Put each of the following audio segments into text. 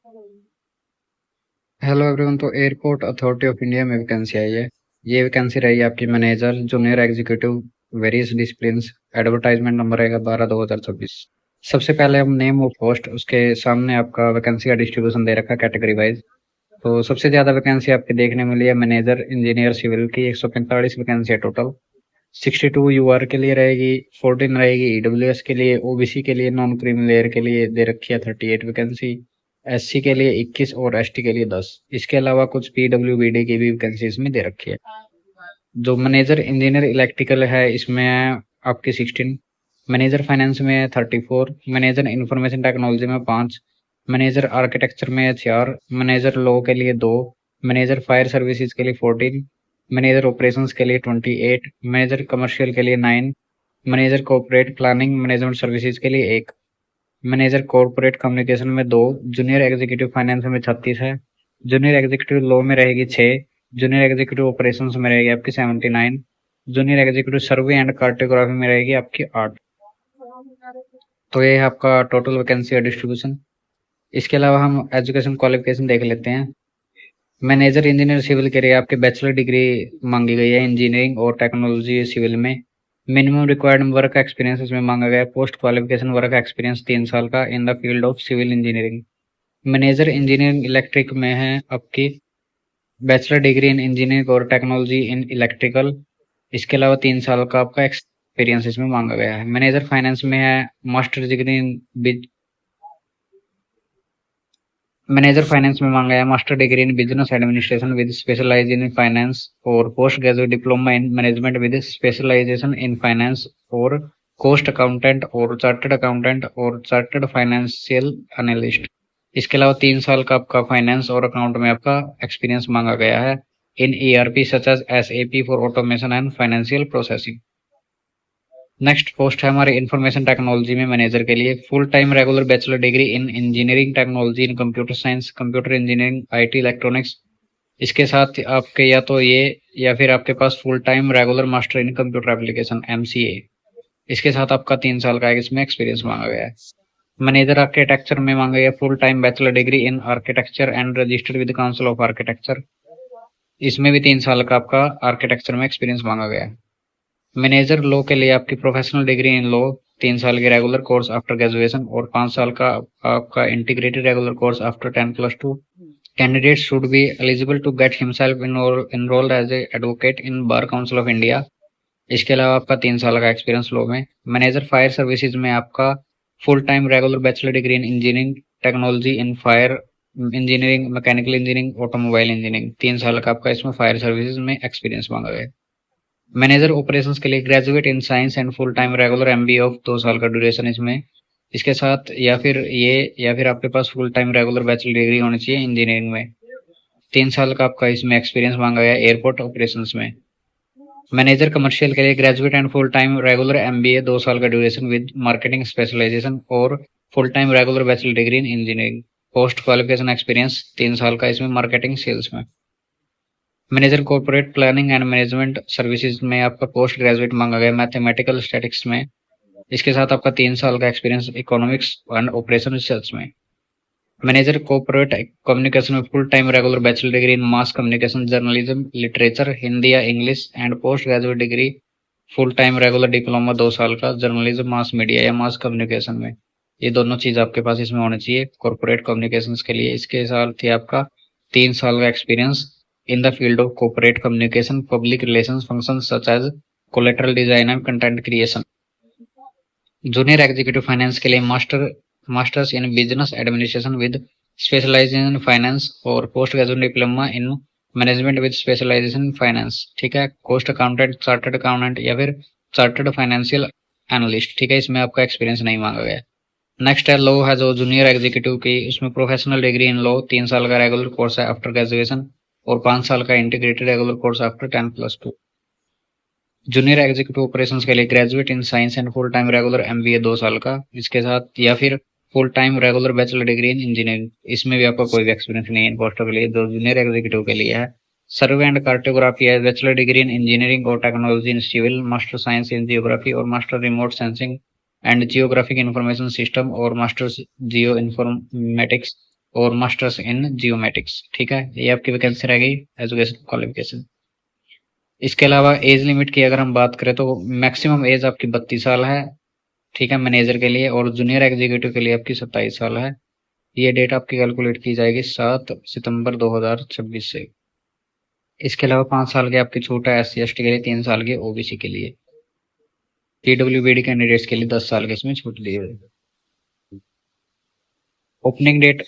Hello everyone. तो airport authority of India में vacancy आई है। ये वैकेंसी रही आपकी manager junior executive various disciplines. Advertisement number रहेगा 12/2024। सबसे पहले हम नेम ऑफ पोस्ट, उसके सामने आपका वैकेंसी का डिस्ट्रीब्यूशन दे रखा है कैटेगरी वाइज। तो सबसे ज्यादा वैकेंसी आपके देखने में मिली है मैनेजर इंजीनियर सिविल की, 145 वैकेंसी है टोटल। 62 यूआर के लिए रहेगी, 14 रहेगी ईडब्ल्यूएस के लिए, ओबीसी के लिए, नॉन क्रीमी लेयर के लिए दे रखी है 38 वैकेंसी, एससी के लिए 21 और एसटी के लिए 10। इसके अलावा कुछ पीडब्ल्यूबीडी की भी वैकेंसी इसमें दे रखी है। जो मैनेजर इंजीनियर इलेक्ट्रिकल है इसमें है आपकी 16, मैनेजर फाइनेंस में है 34, मैनेजर इंफॉर्मेशन टेक्नोलॉजी में 5, मैनेजर आर्किटेक्चर में है 4, मैनेजर लॉ के लिए 2, मैनेजर फायर सर्विसेज के लिए 14, मैनेजर ऑपरेशंस के लिए 28, मैनेजर कमर्शियल के लिए 9, manager corporate planning management services के लिए 1, मैनेजर कॉर्पोरेट कम्युनिकेशन में 2, जूनियर एग्जीक्यूटिव फाइनेंस में 36 है, जूनियर एग्जीक्यूटिव लॉ में रहेगी 6, जूनियर एग्जीक्यूटिव ऑपरेशंस में रहेगी आपकी 79, junior executive survey and cartography में रहेगी आपकी 8। तो ये है आपका टोटल वैकेंसी डिस्ट्रीब्यूशन। इसके अलावा हम एजुकेशन क्वालिफिकेशन देख लेते हैं। मैनेजर इंजीनियर सिविल के लिए आपके बैचलर डिग्री मांगी गई है इंजीनियरिंग और टेक्नोलॉजी सिविल में। मिनिमम रिक्वायर्ड वर्क एक्सपीरियंस इसमें मांगा गया है। पोस्ट क्वालिफिकेशन वर्क एक्सपीरियंस 3 साल का in the field of civil engineering. Manager engineering electric में है आपकी बैचलर डिग्री इन इंजीनियरिंग और टेक्नोलॉजी इन इलेक्ट्रिकल। इसके अलावा 3 साल का आपका एक्सपीरियंस इसमें मांगा गया है। मैनेजर फाइनेंस में है master degree in manager finance में मांगा है master degree in business administration with specialisation in finance और post graduate diploma in management with specialisation in finance और कोस्ट अकाउंटेंट और चार्टर्ड अकाउंटेंट और चार्टर्ड फाइनेंशियल एनालिस्ट। इसके अलावा 3 साल का आपका फाइनेंस और अकाउंट में आपका एक्सपीरियंस मांगा गया है in ERP such as SAP for automation and financial processing. Next post है हमारे इंफॉर्मेशन टेक्नोलॉजी में मैनेजर के लिए। Full time regular bachelor degree in engineering technology in computer science, computer engineering, IT electronics. इसके साथ आपके या तो ये या फिर आपके पास full time regular master in computer application MCA. इसके साथ आपका 3 साल का इसमें एक्सपीरियंस मांगा गया है। मैनेजर आर्किटेक्चर में मांगा गया full time bachelor degree in architecture and registered with council of architecture. इसमें भी 3 साल का आपका आर्किटेक्चर में एक्सपीरियंस मांगा गया है। मैनेजर लॉ के लिए आपकी प्रोफेशनल डिग्री इन लॉ, 3 साल की रेगुलर कोर्स आफ्टर ग्रेजुएशन और 5 साल का आपका integrated regular course after 10+2। Candidate should be eligible to get himself enrolled as a advocate in bar council of India. इसके अलावा आपका 3 साल का एक्सपीरियंस लॉ में। मैनेजर फायर सर्विसेज में आपका full time regular bachelor degree in engineering technology in fire engineering, mechanical engineering, automobile engineering. 3 साल का आपका इसमें फायर सर्विसेज में एक्सपीरियंस मांगा गया है। मैनेजर ऑपरेशंस के लिए graduate in science and full time regular MBA of 2 साल का ड्यूरेशन इसमें। इसके साथ या फिर आपके पास full time regular bachelor degree होनी चाहिए इंजीनियरिंग में। 3 साल का आपका इसमें एक्सपीरियंस मांगा गया एयरपोर्ट ऑपरेशंस में। मैनेजर कमर्शियल के लिए graduate and full time regular MBA 2 साल का ड्यूरेशन विद मार्केटिंग स्पेशलाइजेशन और full time regular bachelor degree in engineering. Post qualification experience 3 साल का इसमें मार्केटिंग सेल्स में। Manager corporate planning and management services में आपका पोस्ट ग्रेजुएट मांगा गया मैथमेटिकल स्टैटिक्स में। इसके साथ आपका 3 साल का experience economics and operation research में। मैनेजर कॉर्पोरेट कम्युनिकेशन में full time regular bachelor degree in mass communication, journalism, literature, Hindi या English and post graduate degree full time regular diploma 2 साल का जर्नलिज्म, मास मीडिया या मास कम्युनिकेशन में। ये दोनों चीज आपके पास इसमें होनी चाहिए कॉर्पोरेट कम्युनिकेशन के लिए। इसके साथ ही आपका 3 साल का experience in the field of corporate communication, public relations functions such as collateral design and content creation. Junior executive finance के लिए masters in business administration with specialisation in finance और post graduate diploma in management with specialisation in finance. ठीक है, cost accountant, chartered accountant या फिर chartered financial analyst. ठीक है, इसमें आपका एक्सपीरियंस नहीं मांगा गया। नेक्स्ट है लॉ है जो जूनियर एग्जीक्यूटिव की, उसमें प्रोफेशनल डिग्री इन लॉ, 3 साल का रेगुलर कोर्स है आफ्टर ग्रेजुएशन और 5 साल का integrated regular course after 10+2। Junior executive operations के लिए graduate in science and full time regular MBA 2 साल का। इसके साथ या फिर full time regular bachelor degree in engineering. इसमें भी आपका कोई भी एक्सपीरियंस नहीं है इन पोस्टों के लिए जो जूनियर एग्जीक्यूटिव के लिए है। सर्वे एंड कार्टोग्राफी है बैचलर डिग्री इन इंजीनियरिंग और technology in civil, master science in geography और master remote sensing and geographic information system और मास्टर जियो इंफॉर्मेटिक्स और मास्टर्स इन जियोमेटिक्स। ठीक है, ये आपकी वैकेंसी रहेगी एजुकेशन क्वालिफिकेशन। इसके अलावा एज लिमिट की अगर हम बात करें तो मैक्सिमम एज आपकी 32 साल है। ठीक है, मैनेजर के लिए, और जूनियर एग्जीक्यूटिव के लिए आपकी 27 साल है। ये डेट आपकी कैलकुलेट की जाएगी 7 सितंबर 2026 से। इसके अलावा 5 साल की आपकी छूट है SC ST के लिए, 3 साल की OBC के लिए। PWBD कैंडिडेट्स के लिए 10 साल की इसमें छूट दी है। ओपनिंग डेट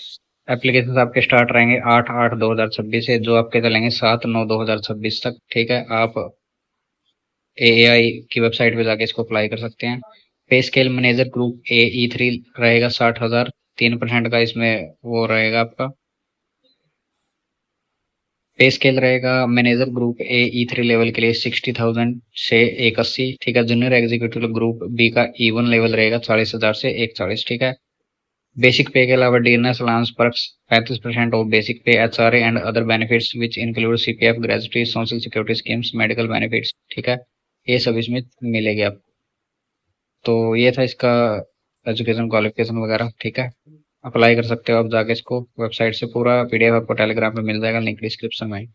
एप्लीकेशन आपके स्टार्ट रहेंगे 8/8/2026 से, जो आपके चलेंगे 7/9/2026 तक। ठीक है, आप AAI की वेबसाइट पे जाके इसको अप्लाई कर सकते हैं। पे स्केल मैनेजर ग्रुप AE3 रहेगा 60,000, 3% का इसमें वो रहेगा आपका पे स्केल रहेगा। मैनेजर ग्रुप AE3 लेवल के लिए 60,000 से 180। ठीक है, जूनियर एग्जीक्यूटिव ग्रुप B का E1 लेवल रहेगा 40,000 से 140। ठीक है, बेसिक पे के अलावा DNS allowance perks 35% of basic पे, HRA and other benefits which include CPF, gratuity, social security schemes, medical benefits. ठीक है, ये सब इसमें मिलेगी आपको। तो ये था इसका एजुकेशन क्वालिफिकेशन वगैरह। ठीक है, अप्लाई कर सकते हो आप जाके इसको वेबसाइट से। पूरा PDF आपको टेलीग्राम पे मिल जाएगा, लिंक डिस्क्रिप्शन में।